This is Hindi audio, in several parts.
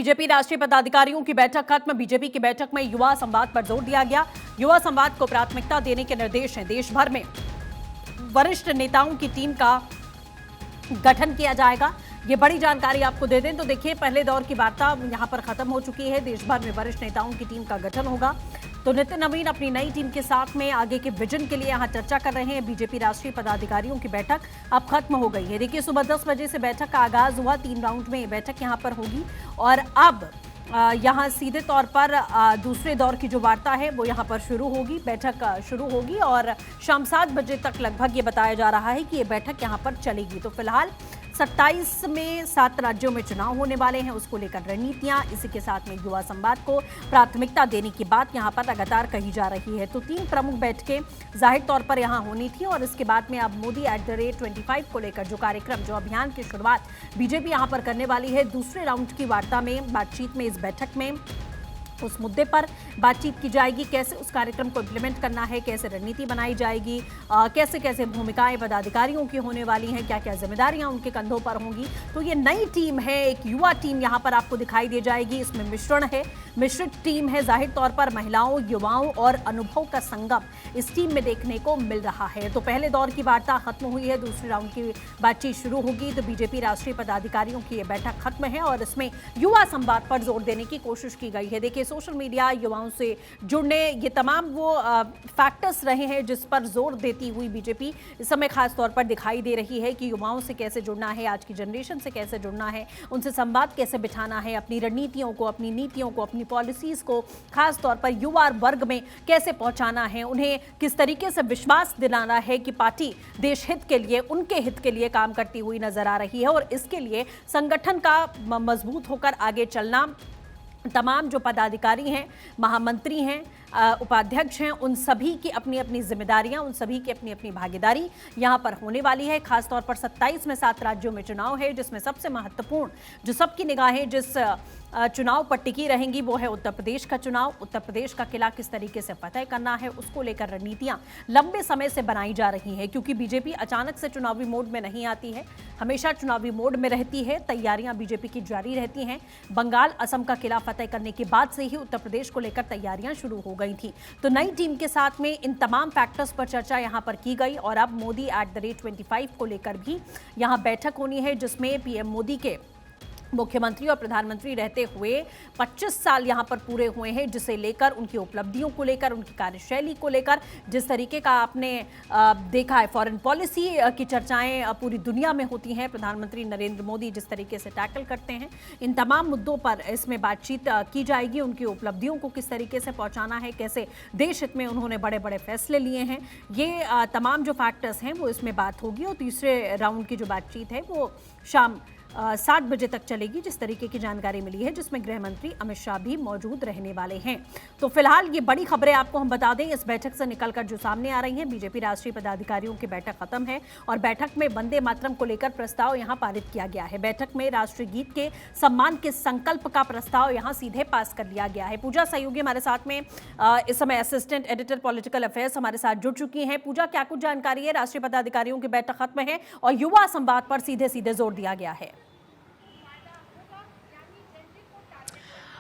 बीजेपी राष्ट्रीय पदाधिकारियों की बैठक खत्म। बीजेपी की बैठक में युवा संवाद पर जोर दिया गया। युवा संवाद को प्राथमिकता देने के निर्देश हैं। देश भर में वरिष्ठ नेताओं की टीम का गठन किया जाएगा। ये बड़ी जानकारी आपको दे दें तो देखिए, पहले दौर की वार्ता यहां पर खत्म हो चुकी है। देश भर में वरिष्ठ नेताओं की टीम का गठन होगा। तो नितिन नवीन अपनी नई टीम के साथ में आगे के विजन के लिए यहां चर्चा कर रहे हैं। बीजेपी राष्ट्रीय पदाधिकारियों की बैठक अब खत्म हो गई है। देखिए, सुबह 10 बजे से बैठक का आगाज हुआ। 3 राउंड में ये बैठक यहां पर होगी और अब यहाँ सीधे तौर पर दूसरे दौर की जो वार्ता है वो यहाँ पर शुरू होगी। बैठक शुरू होगी और शाम 7 बजे तक लगभग ये बताया जा रहा है कि ये बैठक यहाँ पर चलेगी। तो फिलहाल 27 में 7 राज्यों में चुनाव होने वाले हैं, उसको लेकर रणनीतियां, इसी के साथ में युवा संवाद को प्राथमिकता देने की बात यहां पर लगातार कही जा रही है। तो 3 प्रमुख बैठकें जाहिर तौर पर यहां होनी थी और इसके बाद में अब मोदी @25 को लेकर जो कार्यक्रम, जो अभियान की शुरुआत बीजेपी यहां पर करने वाली है, दूसरे राउंड की वार्ता में, बातचीत में, इस बैठक में उस मुद्दे पर बातचीत की जाएगी। कैसे उस कार्यक्रम को इम्प्लीमेंट करना है, कैसे रणनीति बनाई जाएगी, कैसे कैसे भूमिकाएं पदाधिकारियों की होने वाली हैं, क्या क्या जिम्मेदारियां उनके कंधों पर होंगी। तो ये नई टीम है, एक युवा टीम यहां पर आपको दिखाई दे जाएगी। इसमें मिश्रण है, मिश्रित टीम है। जाहिर तौर पर महिलाओं, युवाओं और अनुभव का संगम इस टीम में देखने को मिल रहा है। तो पहले दौर की वार्ता खत्म हुई है, दूसरे राउंड की बातचीत शुरू होगी। तो बीजेपी राष्ट्रीय पदाधिकारियों की यह बैठक खत्म है और इसमें युवा संवाद पर जोर देने की कोशिश की गई है। देखिए, सोशल मीडिया, युवाओं से जुड़ने, ये तमाम वो फैक्टर्स रहे हैं जिस पर जोर देती हुई बीजेपी इस समय खास तौर पर दिखाई दे रही है कि युवाओं से कैसे जुड़ना है, आज की जनरेशन से कैसे जुड़ना है, उनसे संवाद कैसे बिठाना है, अपनी रणनीतियों को, अपनी नीतियों को, अपनी पॉलिसीज को खास तौर पर युवा वर्ग में कैसे पहुंचाना है, उन्हें किस तरीके से विश्वास दिलाना है कि पार्टी देश हित के लिए, उनके हित के लिए काम करती हुई नजर आ रही है। और इसके लिए संगठन का मजबूत होकर आगे चलना, तमाम जो पदाधिकारी हैं, महामंत्री हैं, उपाध्यक्ष हैं, उन सभी की अपनी अपनी जिम्मेदारियां, उन सभी की अपनी अपनी भागीदारी यहां पर होने वाली है। खासतौर पर 27 में 7 राज्यों में चुनाव है, जिसमें सबसे महत्वपूर्ण, जो सबकी निगाहें जिस चुनाव पर टिकी रहेंगी वो है उत्तर प्रदेश का चुनाव। उत्तर प्रदेश का किला किस तरीके से फतेह करना है, उसको लेकर रणनीतियां लंबे समय से बनाई जा रही हैं, क्योंकि बीजेपी अचानक से चुनावी मोड में नहीं आती है, हमेशा चुनावी मोड में रहती है। तैयारियां बीजेपी की जारी रहती हैं। बंगाल, असम का किला फतेह करने के बाद से ही उत्तर प्रदेश को लेकर तैयारियां शुरू हो गई थी। तो नई टीम के साथ में इन तमाम फैक्टर्स पर चर्चा यहां पर की गई और अब मोदी @25 को लेकर भी यहां बैठक होनी है, जिसमें पीएम मोदी के मुख्यमंत्री और प्रधानमंत्री रहते हुए 25 साल यहां पर पूरे हुए हैं, जिसे लेकर, उनकी उपलब्धियों को लेकर, उनकी कार्यशैली को लेकर, जिस तरीके का आपने देखा है फॉरेन पॉलिसी की चर्चाएं पूरी दुनिया में होती हैं, प्रधानमंत्री नरेंद्र मोदी जिस तरीके से टैकल करते हैं, इन तमाम मुद्दों पर इसमें बातचीत की जाएगी। उनकी उपलब्धियों को किस तरीके से पहुंचाना है, कैसे देश हित में उन्होंने बड़े बड़े फैसले लिए हैं, ये तमाम जो फैक्टर्स हैं वो इसमें बात होगी। और तीसरे राउंड की जो बातचीत है वो शाम 7 बजे तक चलेगी, जिस तरीके की जानकारी मिली है, जिसमें गृह मंत्री अमित शाह भी मौजूद रहने वाले हैं। तो फिलहाल ये बड़ी खबरें आपको हम बता दें, इस बैठक से निकलकर जो सामने आ रही हैं, बीजेपी राष्ट्रीय पदाधिकारियों की बैठक खत्म है और बैठक में वंदे मातरम को लेकर प्रस्ताव यहां पारित किया गया है। बैठक में राष्ट्रीय गीत के सम्मान के संकल्प का प्रस्ताव यहां सीधे पास कर लिया गया है। पूजा सहयोगी हमारे साथ में इस समय असिस्टेंट एडिटर पॉलिटिकल अफेयर्स हमारे साथ जुड़ चुकी हैं। पूजा, क्या कुछ जानकारी है? राष्ट्रीय पदाधिकारियों की बैठक खत्म है और युवा संवाद पर सीधे सीधे जोर दिया गया है।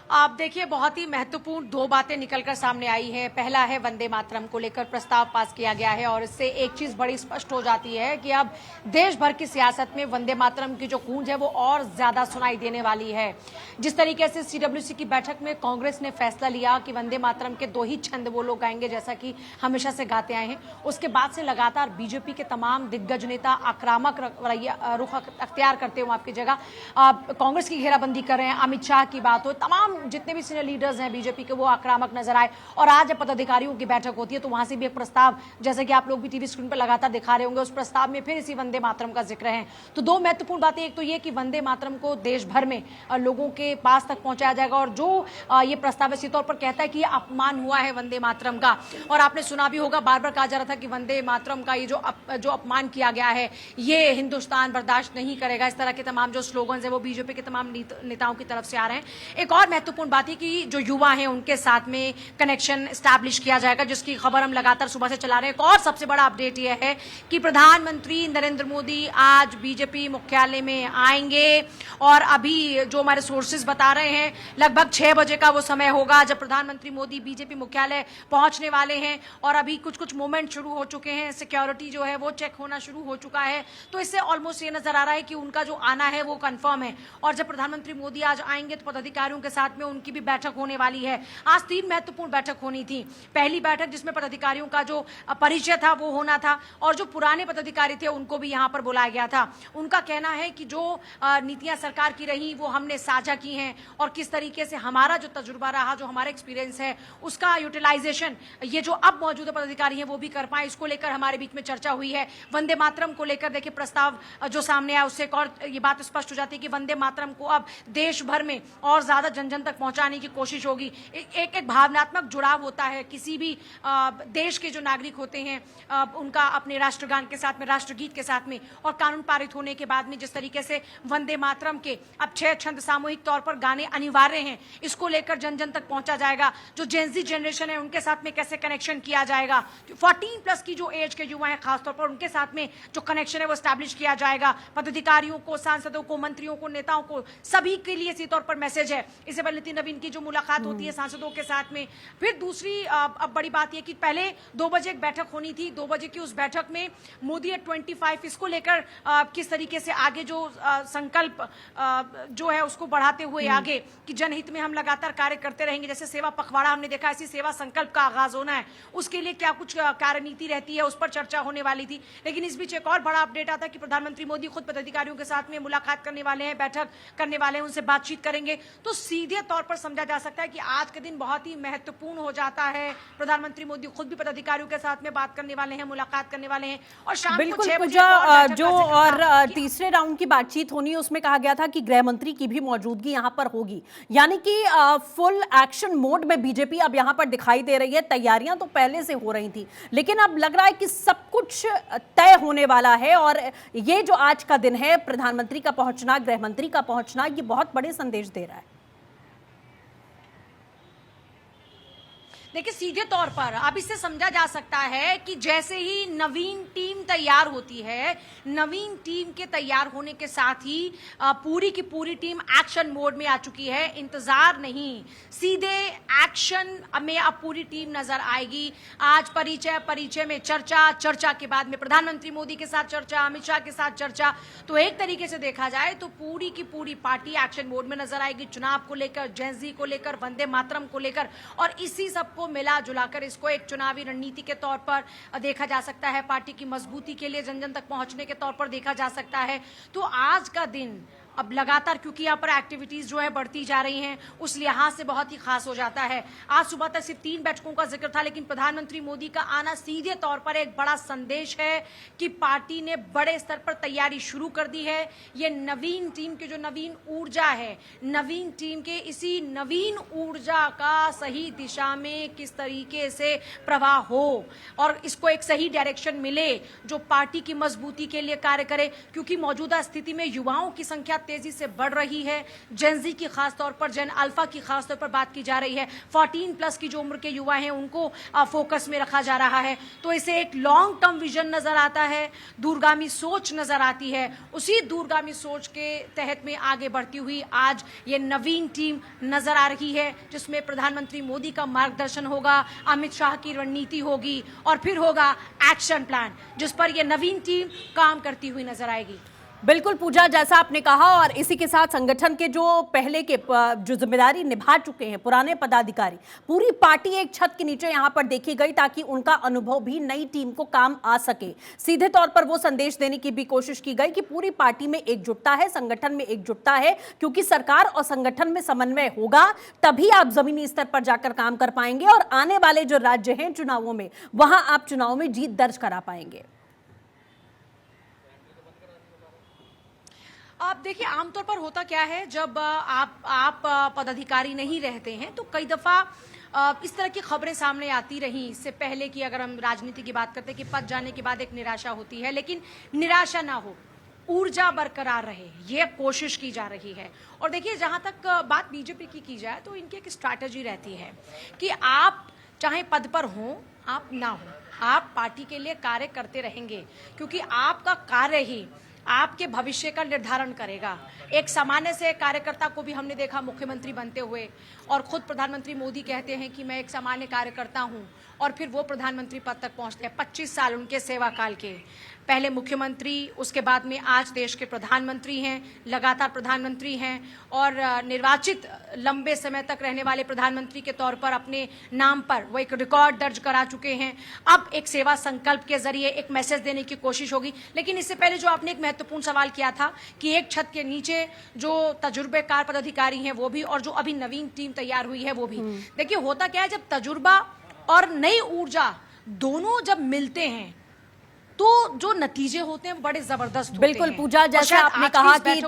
आप देखिए, बहुत ही महत्वपूर्ण 2 बातें निकलकर सामने आई है। पहला है वंदे मातरम को लेकर प्रस्ताव पास किया गया है और इससे एक चीज बड़ी स्पष्ट हो जाती है कि अब देश भर की सियासत में वंदे मातरम की जो गूंज है वो और ज्यादा सुनाई देने वाली है। जिस तरीके से सीडब्ल्यूसी की बैठक में कांग्रेस ने फैसला लिया कि वंदे मातरम के 2 ही छंद वो लोग गाएंगे, जैसा कि हमेशा से गाते आए हैं, उसके बाद से लगातार बीजेपी के तमाम दिग्गज नेता आक्रामक रुख अख्तियार करते हुए आपकी जगह कांग्रेस की घेराबंदी कर रहे हैं। अमित शाह की बात हो, तमाम जितने भी सीनियर लीडर्स हैं बीजेपी के, वो आक्रामक नजर आए। और आज जब पदाधिकारियों की बैठक होती है तो वहां से भी एक प्रस्ताव, जैसे कि आप लोग भी टीवी स्क्रीन पर लगातार दिखा रहे होंगे, उस प्रस्ताव में फिर इसी वंदे मातरम का जिक्र है। तो 2 महत्वपूर्ण बातें, एक तो ये कि वंदे मातरम को देश भर में लोगों के पास तक पहुंचाया जाएगा और जो ये प्रस्ताव इसी तौर पर कहता है कि ये अपमान हुआ है वंदे मातरम का। और आपने सुना भी होगा, बार बार कहा जा रहा था कि वंदे मातरम का ये जो अपमान किया गया है, ये हिंदुस्तान बर्दाश्त नहीं करेगा। इस तरह के तमाम जो स्लोगन्स है वो बीजेपी के तमाम नेताओं की तरफ से आ रहे हैं। एक और महत्वपूर्ण महत्वपूर्ण बात है कि जो युवा हैं उनके साथ में कनेक्शन स्टैब्लिश किया जाएगा, जिसकी खबर हम लगातार सुबह से चला रहे हैं। एक और सबसे बड़ा अपडेट यह है कि प्रधानमंत्री नरेंद्र मोदी आज बीजेपी मुख्यालय में आएंगे और अभी जो हमारे सोर्सेज बता रहे हैं लगभग 6 बजे का वो समय होगा जब प्रधानमंत्री मोदी बीजेपी मुख्यालय पहुंचने वाले हैं। और अभी कुछ मोमेंट शुरू हो चुके हैं, सिक्योरिटी जो है वो चेक होना शुरू हो चुका है, तो इससे ऑलमोस्ट ये नजर आ रहा है कि उनका जो आना है वो कंफर्म है। और जब प्रधानमंत्री मोदी आज आएंगे तो पदाधिकारियों के साथ में उनकी भी बैठक होने वाली है। आज 3 महत्वपूर्ण बैठक होनी थी। पहली बैठक जिसमें पदाधिकारियों का जो परिचय था वो होना था और जो पुराने पदाधिकारी थे उनको भी यहां पर बुलाया गया था। उनका कहना है कि जो नीतियां सरकार की रही वो हमने साझा की हैं और किस तरीके से हमारा जो तजुर्बा रहा, जो हमारा एक्सपीरियंस है, उसका यूटिलाइजेशन ये जो अब मौजूदा पदाधिकारी हैं वो भी कर पाए, इसको लेकर हमारे बीच में चर्चा हुई है। वंदे मातरम को लेकर देखिए प्रस्ताव जो सामने आया उससे एक और ये बात स्पष्ट हो जाती है कि वंदे मातरम को अब देश भर में और ज्यादा जन जन तक पहुंचाने की कोशिश होगी। एक भावनात्मक जुड़ाव होता है किसी भी देश के जो नागरिक होते हैं उनका अपने राष्ट्रगान के साथ में, राष्ट्रगीत के साथ में। और कानून पारित होने के बाद में जिस तरीके से वंदे मातरम के अब 6 छंद सामूहिक तौर पर गाने अनिवार्य हैं, इसको लेकर जन जन तक पहुंचा जाएगा। जो जेनजी जनरेशन है उनके साथ में कैसे कनेक्शन किया जाएगा, 14 प्लस की जो एज के युवा हैं खासतौर पर उनके साथ में जो कनेक्शन है वो स्टैब्लिश किया जाएगा। पदाधिकारियों को, सांसदों को, मंत्रियों को, नेताओं को, सभी के लिए इसी तौर पर मैसेज है। इससे पहले नितिन नवीन की जो मुलाकात होती है सांसदों के साथ में। फिर दूसरी अब बड़ी बात यह कि पहले 2 बजे एक बैठक होनी थी, 2 बजे की उस बैठक में मोदी एट 25 इसको लेकर किस तरीके से आगे जो संकल्प जो है उसको बढ़ाते हुए आगे कि जनहित में हम लगातार कार्य करते रहेंगे। जैसे सेवा पखवाड़ा हमने देखा, ऐसी सेवा संकल्प का आगाज होना है, उसके लिए क्या कुछ कार्यनीति रहती है उस पर चर्चा होने वाली थी। लेकिन इस बीच एक और बड़ा अपडेट आता है कि प्रधानमंत्री मोदी खुद पदाधिकारियों के साथ में मुलाकात करने वाले हैं, बैठक करने वाले हैं, उनसे बातचीत करेंगे। तो सीधे तौर पर समझा जा सकता है कि आज के दिन बहुत ही महत्वपूर्ण हो जाता है। प्रधानमंत्री मोदी खुद भी पदाधिकारियों के साथ में बात करने वाले हैं, मुलाकात करने वाले हैं और शाम को 6 बजे जो और तीसरे राउंड की बातचीत होनी है उसमें कहा गया था कि गृह मंत्री की भी मौजूदगी यहां पर होगी, यानी कि फुल एक्शन मोड में बीजेपी अब यहां पर दिखाई दे रही है। तैयारियां तो पहले से हो रही थी लेकिन अब लग रहा है कि सब कुछ तय होने वाला है और ये जो आज का दिन है, प्रधानमंत्री का पहुंचना, गृह मंत्री का पहुंचना, ये बहुत बड़े संदेश दे रहा है। देखिए सीधे तौर पर अब इससे समझा जा सकता है कि जैसे ही नवीन टीम तैयार होती है, नवीन टीम के तैयार होने के साथ ही पूरी की पूरी टीम एक्शन मोड में आ चुकी है। इंतजार नहीं, सीधे एक्शन में अब पूरी टीम नजर आएगी। आज परिचय में चर्चा के बाद में प्रधानमंत्री मोदी के साथ चर्चा, अमित शाह के साथ चर्चा। तो एक तरीके से देखा जाए तो पूरी की पूरी पार्टी एक्शन मोड में नजर आएगी, चुनाव को लेकर, जेनजी को लेकर, वंदे मातरम को लेकर, और इसी सबको मिला जुलाकर इसको एक चुनावी रणनीति के तौर पर देखा जा सकता है, पार्टी की मजबूती के लिए जन जन तक पहुंचने के तौर पर देखा जा सकता है। तो आज का दिन अब लगातार, क्योंकि यहाँ पर एक्टिविटीज जो है बढ़ती जा रही हैं, उस लिहाज से बहुत ही खास हो जाता है। आज सुबह तक सिर्फ 3 बैठकों का जिक्र था, लेकिन प्रधानमंत्री मोदी का आना सीधे तौर पर एक बड़ा संदेश है कि पार्टी ने बड़े स्तर पर तैयारी शुरू कर दी है। ये नवीन टीम की जो नवीन ऊर्जा है, नवीन टीम के इसी नवीन ऊर्जा का सही दिशा में किस तरीके से प्रवाह हो और इसको एक सही डायरेक्शन मिले जो पार्टी की मजबूती के लिए कार्य करे। क्योंकि मौजूदा स्थिति में युवाओं की संख्या तेजी से बढ़ रही है, जेनजी की खासतौर पर, जेन अल्फा की खासतौर पर बात की जा रही है, 14 प्लस की जो उम्र के युवा हैं उनको फोकस में रखा जा रहा है। तो इसे एक लॉन्ग टर्म विजन नजर आता है, दूरगामी सोच नजर आती है। उसी दूरगामी सोच के तहत में आगे बढ़ती हुई आज ये नवीन टीम नजर आ रही है, जिसमें प्रधानमंत्री मोदी का मार्गदर्शन होगा, अमित शाह की रणनीति होगी और फिर होगा एक्शन प्लान, जिस पर यह नवीन टीम काम करती हुई नजर आएगी। बिल्कुल पूजा, जैसा आपने कहा, और इसी के साथ संगठन के जो पहले के जो जिम्मेदारी निभा चुके हैं पुराने पदाधिकारी, पूरी पार्टी एक छत के नीचे यहां पर देखी गई ताकि उनका अनुभव भी नई टीम को काम आ सके। सीधे तौर पर वो संदेश देने की भी कोशिश की गई कि पूरी पार्टी में एकजुटता है, संगठन में एकजुटता है, क्योंकि सरकार और संगठन में समन्वय होगा तभी आप जमीनी स्तर पर जाकर काम कर पाएंगे और आने वाले जो राज्य हैं चुनावों में, वहां आप चुनाव में जीत दर्ज करा पाएंगे। आप देखिए आमतौर पर होता क्या है, जब आप पदाधिकारी नहीं रहते हैं तो कई दफा इस तरह की खबरें सामने आती रही। इससे पहले कि अगर हम राजनीति की बात करते हैं कि पद जाने के बाद एक निराशा होती है, लेकिन निराशा ना हो, ऊर्जा बरकरार रहे, ये कोशिश की जा रही है। और देखिए, जहां तक बात बीजेपी की जाए तो इनकी एक स्ट्रैटेजी रहती है कि आप चाहे पद पर हो, आप ना हो, आप पार्टी के लिए कार्य करते रहेंगे, क्योंकि आपका कार्य ही आपके भविष्य का निर्धारण करेगा। एक सामान्य से कार्यकर्ता को भी हमने देखा मुख्यमंत्री बनते हुए, और खुद प्रधानमंत्री मोदी कहते हैं कि मैं एक सामान्य कार्यकर्ता हूं, और फिर वो प्रधानमंत्री पद तक पहुंचते हैं। 25 साल उनके सेवा काल के, पहले मुख्यमंत्री, उसके बाद में आज देश के प्रधानमंत्री हैं, लगातार प्रधानमंत्री हैं, और निर्वाचित लंबे समय तक रहने वाले प्रधानमंत्री के तौर पर अपने नाम पर वो एक रिकॉर्ड दर्ज करा चुके हैं। अब एक सेवा संकल्प के जरिए एक मैसेज देने की कोशिश होगी। लेकिन इससे पहले जो आपने एक महत्वपूर्ण सवाल किया था कि एक छत के नीचे जो तजुर्बेकार पदाधिकारी हैं वो भी, और जो अभी नवीन टीम तैयार हुई है वो भी। देखिए, होता क्या है, जब तजुर्बा और नई ऊर्जा दोनों जब मिलते हैं तो जो नतीजे होते हैं वो बड़े जबरदस्त होते बिल्कुल हैं। पूजा, जैसे आपने कहा कि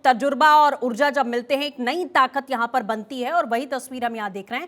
तजुर्बा और ऊर्जा जब मिलते हैं एक नई ताकत यहां पर बनती है, और वही तस्वीर हम यहां देख रहे हैं।